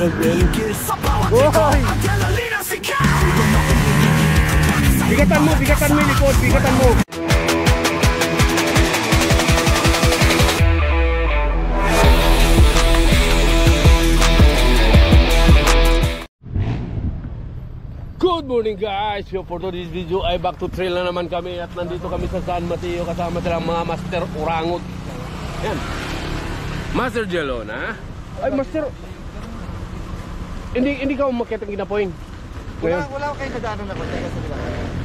Hoy! Bigatan mo yung likod, bigatan mo. Good morning guys! So for today's video ay back to trail na naman kami at nandito kami sa San Mateo kasama silang mga Master Orangot. Yan. Master Jelona. Ay Master, hindi ka umakyat ang ginapoing. Wala kayo nadaanan na ko.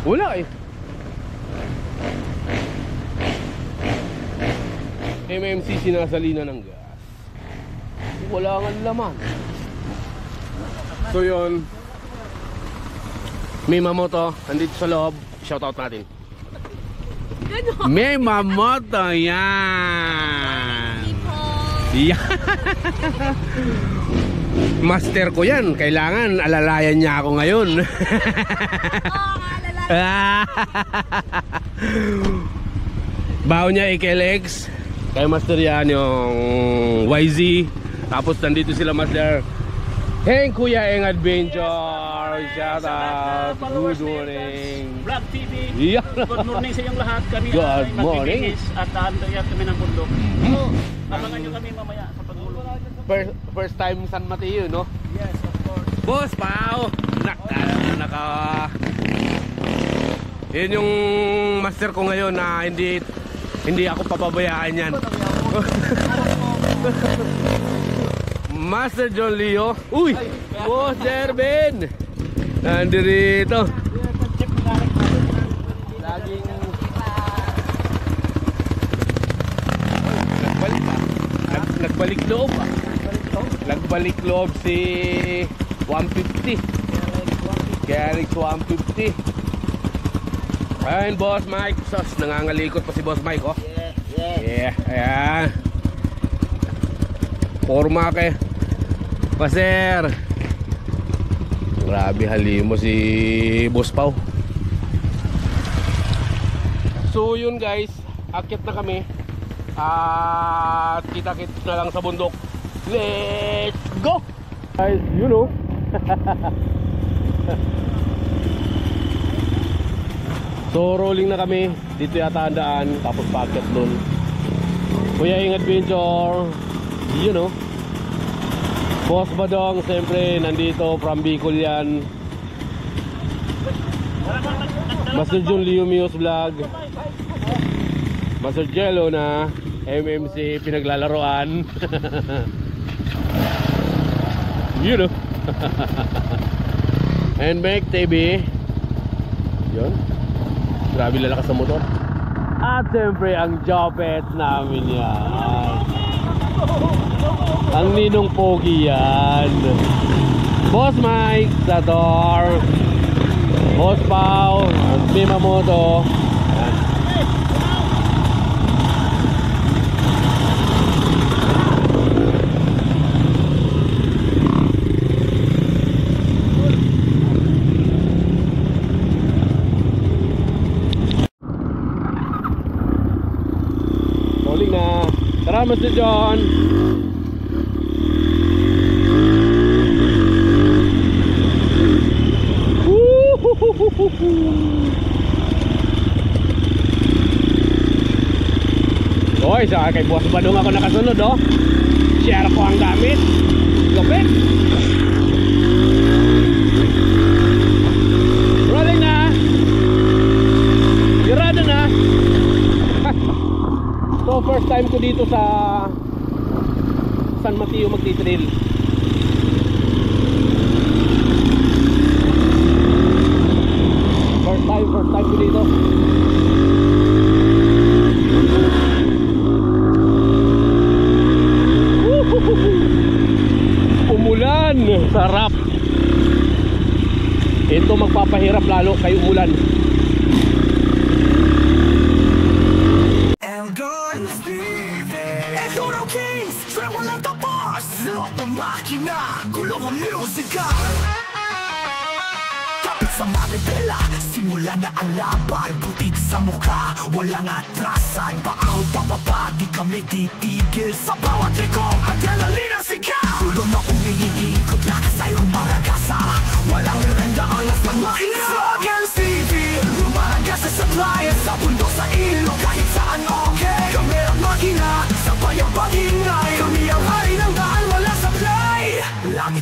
Wala eh. MMC sinasalina ng gas. Wala nga laman. So yun, may Mamoto, andito sa loob. Shoutout natin. May Mamoto, yan. Yan. Master ko yan. Kailangan alalayan niya ako ngayon. Baho niya AKLX. Kay Master yan yung YZ. Tapos nandito sila Master Heng Kuya Eng Adventure. Shout out. Good morning Vlog TV. Yeah. Good morning sa inyong lahat. Kami Good morning. at handayat kami ng bundok. So, abangan nyo kami mamaya sa pagulong. First time San Mateo, no? Yes, of course. Boss Pao. Yun yung master ko ngayon na hindi ako papabayaan yan. Master John Leo. Uy! Boss Derben! Nandito. Laging nagbalik loob. Nagbalik loob si 150. Garrix 150. Ayun, Boss Mike. Sos, nangangalikot pa si Boss Mike, oh. Yeah. Ayan. Forma ke Paser. Grabe halimo si Boss Pao. So yun guys, akit na kami. At kita-kits na lang sa bundok. Let's go! Guys, you know. So rolling na kami. Dito yata ang daan. Tapos paakyat dun. Kuya Eng Adventure, you know. Boss Badong, siyempre nandito from Bicol yan. Master John Leo Mios Vlog. Master Jello na MMC pinaglalaroan. You know. And Make TV. Yun. Grabe lalakas sa motor. At siyempre ang Jopet namin yan. Ang ninong pogi yan. Boss Mike Sador, Boss Pao, May Mamoto. Rolling na. Tara Mr. John. Oy, sa kay Boss Badong ako nakasunod, oh. Share ko ang gamit. Gopet. Rolling na. Girado na. So first time ko dito sa San Mateo magti-trail. First time ko dito. Umulan, sarap. Ito magpapahirap lalo kay umulan. Sa Maribela, simula na ang laban. Butit sa mukha, walang atrasan. Paaw, papapa, di kami titigil. Sa bawat likong, adrenalina sigaw. Tulong na umiikot na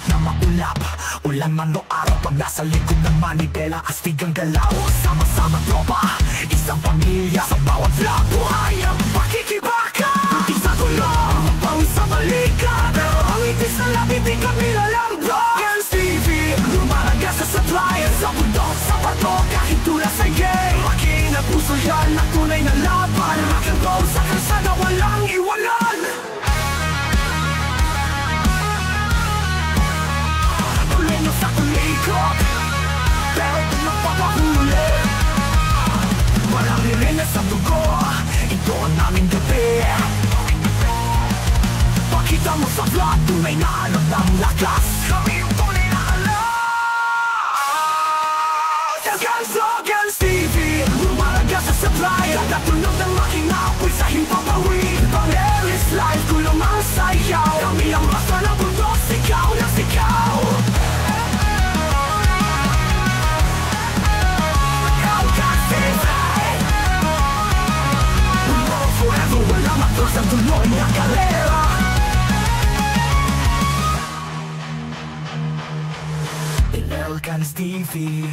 Kahit na maulap, ulan man o araw, pag nasa likod ng manibela, astig ang galaw. Sama-sama tropa, isang pamilya, sa bawat vlog buhay ang pakikibaka. Buti sa tulong, pawis sa balikan, pero ang itis na labi di kami lalambro. Girls TV, lumalagas sa supplier, sa bundok, sa pato, kahit tula sa game. Making at puso yan, na tunay na laban, rock and roll sa kalsada, walang iwanan. Tulino sa tulikot, pero kung magpapahuli, walang ririna sa dugo, ito ang naming gabi. Pakita mo sa vlog, tunay na alam ng lakas. Kami yung tunay na alam. Girls TV, lumalagas sa supply, natatunog ng makina, apoy sa himpapawid. Pang-air is life, kulong ang sayaw. Kami ang rasa ng bundok, sigaw na sigaw. Forever, walang matros ang tuloy na galera. Elcans TV,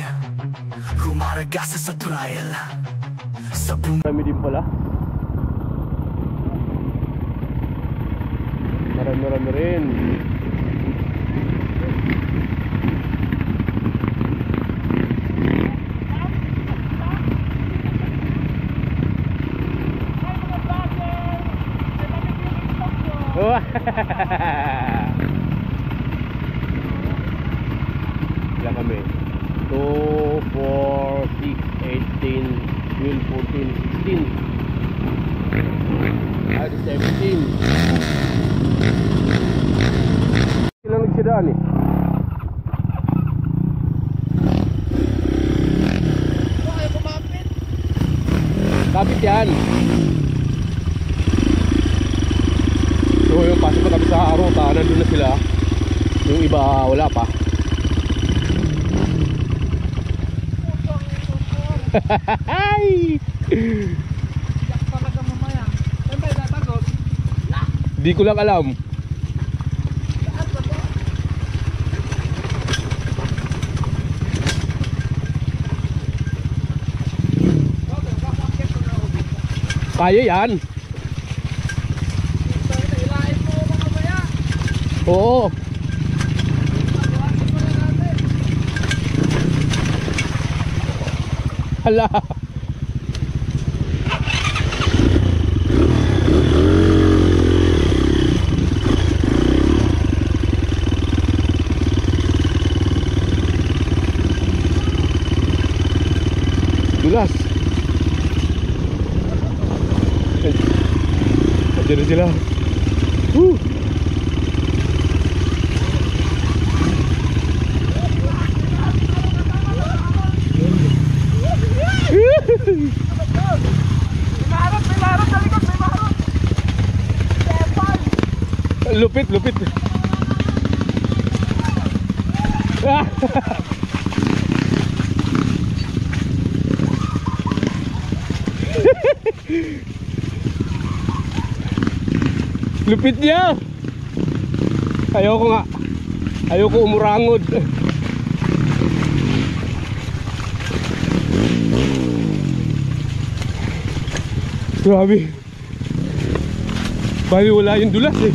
rumaragas sa trial, sa Marami din pala. Marami rin. Ilan kami? 2, 4, 6, 18, 12, 14, 16. Ah, 17. Ilang nagsidaan eh? Kapit yan. So yung pasok na kami sa ruta, nandun na sila. Yung iba wala pa. Di ko lang alam. Kaya yan. Oo. Hala. Dulas. Nandiyan na sila. Lupit. Lupit niya. Ayoko nga. Ayoko umurangod. Grabe. Bali wala yung dulas eh.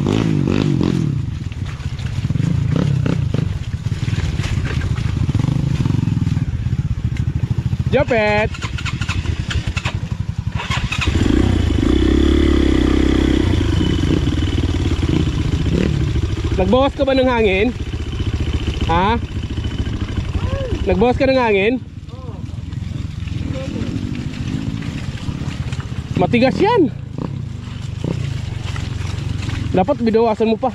Japet. Nagbawas ka ba ng hangin? Ha? Nagbawas ka ng hangin? Matigas yan. Dapat binawasan mo pa.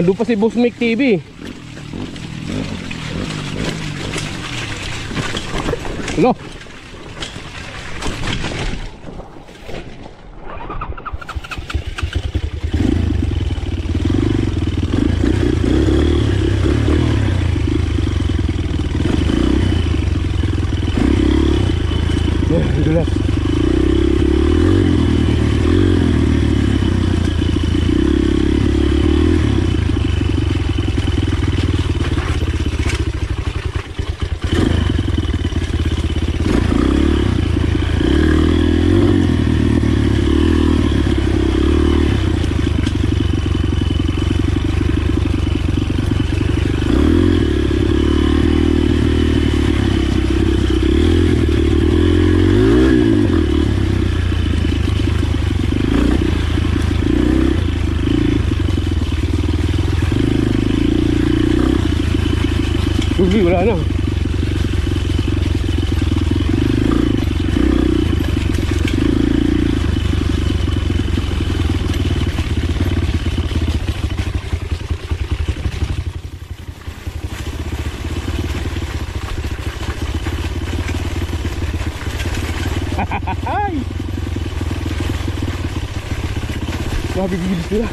Ando pa si Boss Mick TV. Hello. Uy, wala na. Ay! Grabe gilis nila.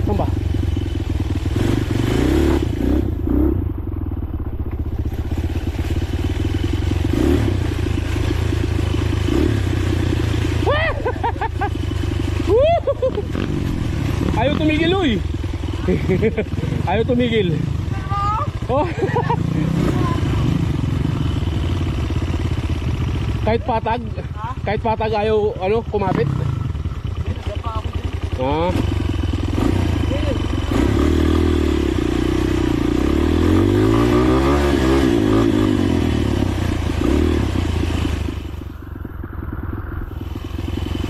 Saan ba? Ayaw tumigil, uy. Ayaw tumigil. Oh. Kahit patag ayaw ano kumapit. Ah.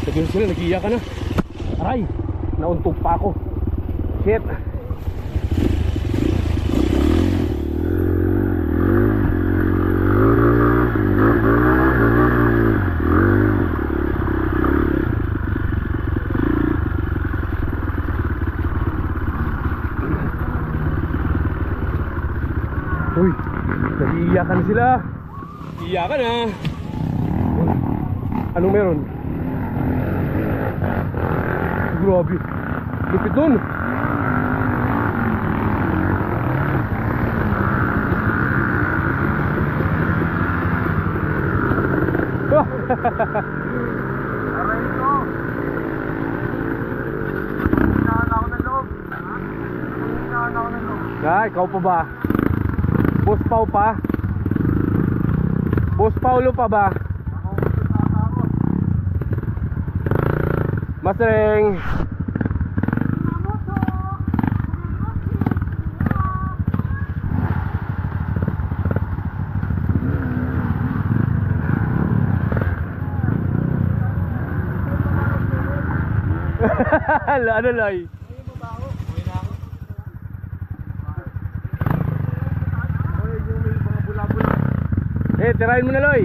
Sagin sila, nag-iiyak ka na. Aray, nauntog pa ako. Shit. Uy, nag-iiyakan sila. Iiyakan na. Anong meron? Grabe, lupit nun. Aray ito. Hinahan ako ng loob. Hinahan ako ng loob. Ah, ikaw pa ba? Boss Pau pa? Boss Paulo pa ba? Masreng. Ano loy? Tirahin mo na loy.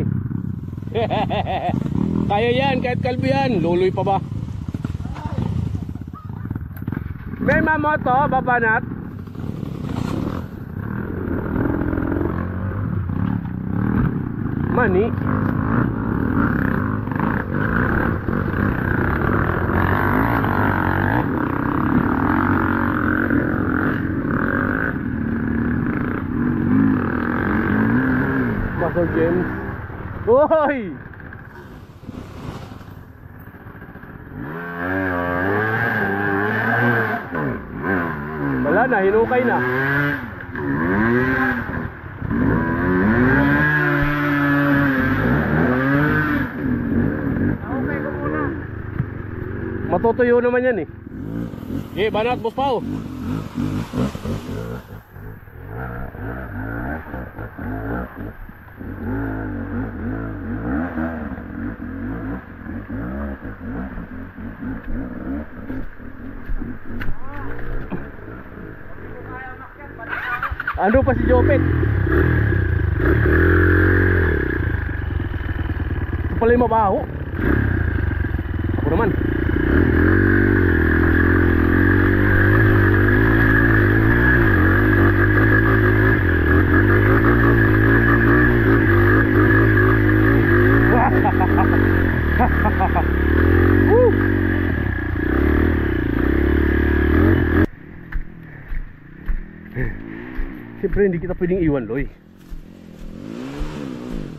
Kaya yan, kahit kalbo yan. Luloy pa ba? May mamoto, babanat. Mani. Muscle James. Uy! Wala na, hinukay na. Matutuyo naman yan eh. Banat, Boss Pau. Ano pa si Jopet? Ito pala yung mabaho. Ako naman. Woo! Siyempre hindi kita pwedeng iwan, Loy.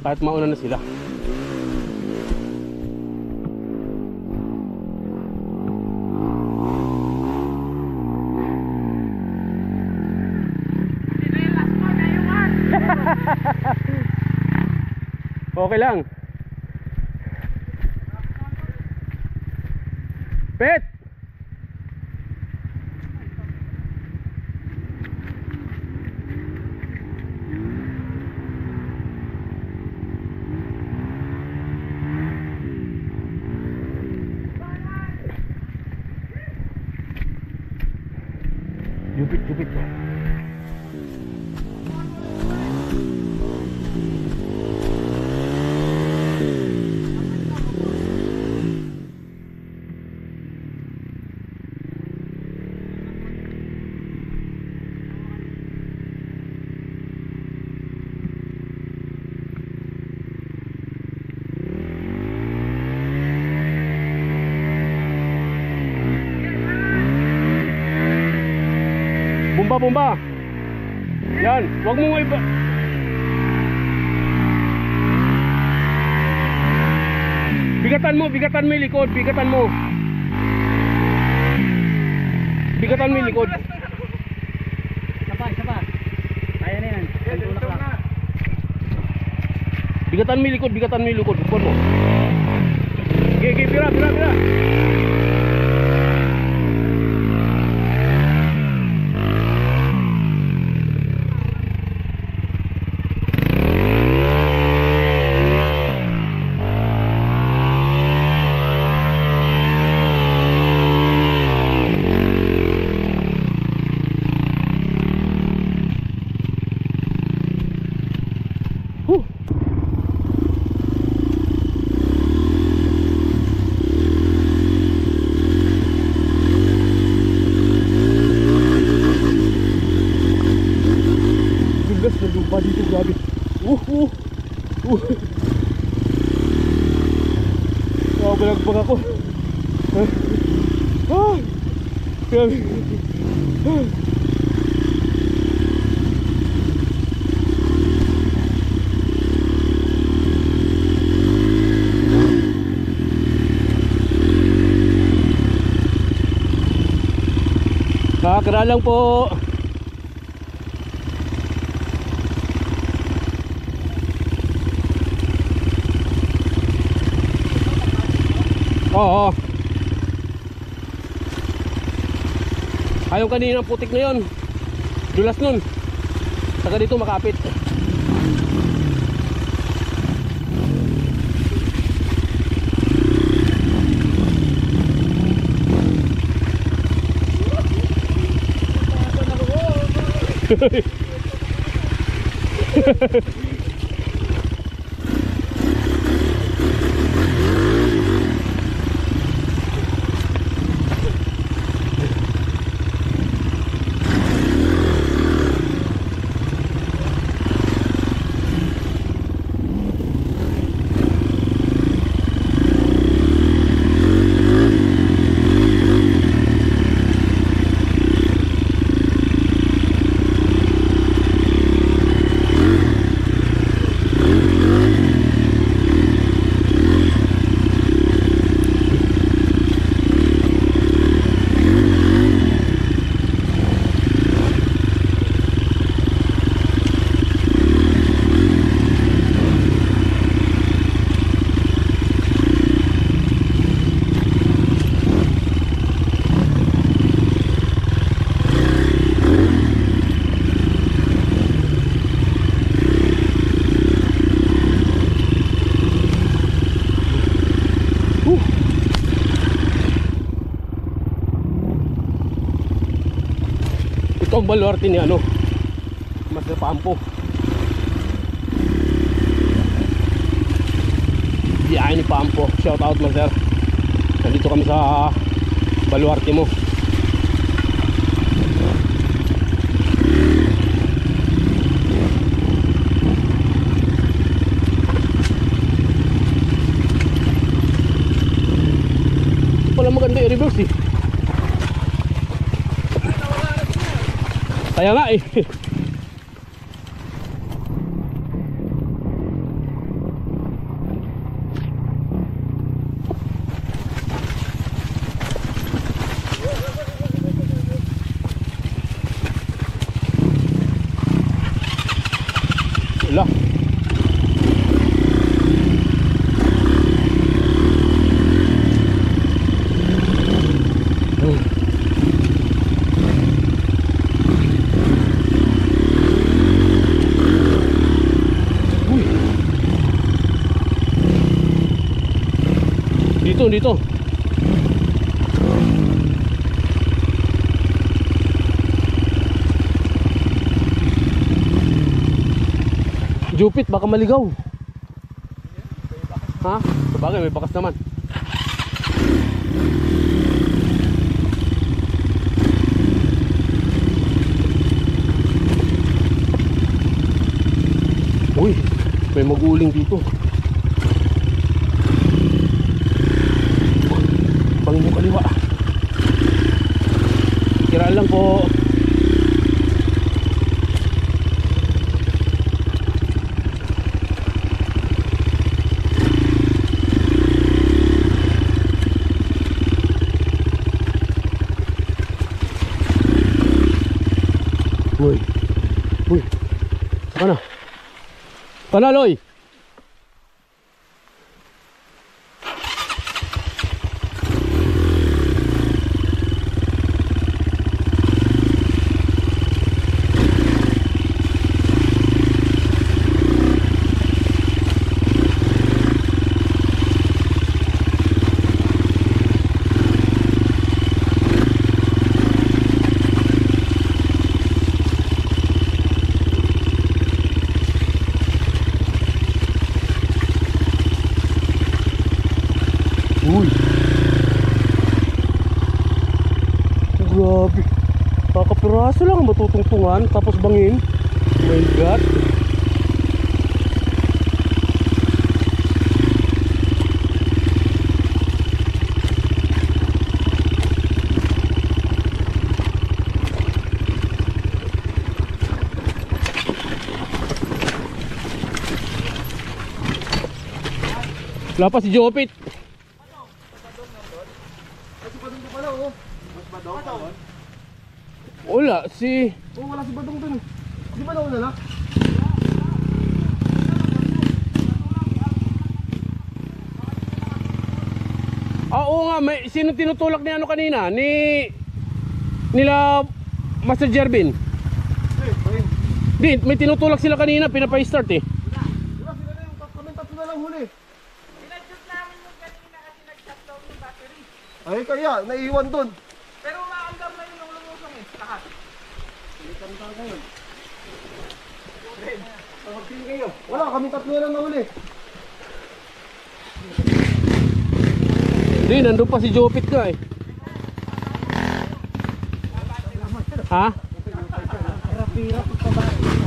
Kahit mauna na sila. Okay lang. Pet! Jupit, jupit. Bumba, bumba. Yan, wag mo nga iba. Bigatan mo yung likod, bigatan mo. Bigatan mo yung likod. Isa pa. Kaya na yan. Tulak lang. Bigatan mo yung likod, bigatan mo yung likod. Likod mo. Gigi, pira. Naglupa dito, grabe. Balagbag ako. Grabe. Kakara lang po. Oo. Ayaw kanina ang putik na yun. Dulas nun. Saka dito makapit. Ito ang baluarte ni ano, Master Pampo. Biyahe ni Pampo. Shout out, Master. Nandito kami sa baluarte mo. Ito pala maganda i-reverse eh. Kaya nga eh. Wala. Dito. Jupit, baka maligaw. Ha? Sabagay, may bakas naman. Uy, may mag-uling dito. Bangin yung kaliwa. Kiraan lang po. Uy. Uy. Saka na. Panaloy. Uy. Grabe. Kakapiraso lang matutungtungan tapos bangin. Oh my God. Wala pa si Jopit. Wala si... Oh, wala si Badong dun. Di ba nauna na? Oo nga, may sino tinutulak ni ano kanina? Nila Master Jervin. Di, may tinutulak sila kanina, pinapa-start eh. Wala sila na yung kami tatlo na lang huli. Pinag-shoot namin yung kanina kasi nag-shut down yung battery. Ay kaya, naiiwan dun. Pero maandar na yun yung lumusong eh, lahat. Wala, kami tatlo na lang nahuli. Di, nandun pa si Jopit nga eh. Ha? Hirap-hirap pa ba?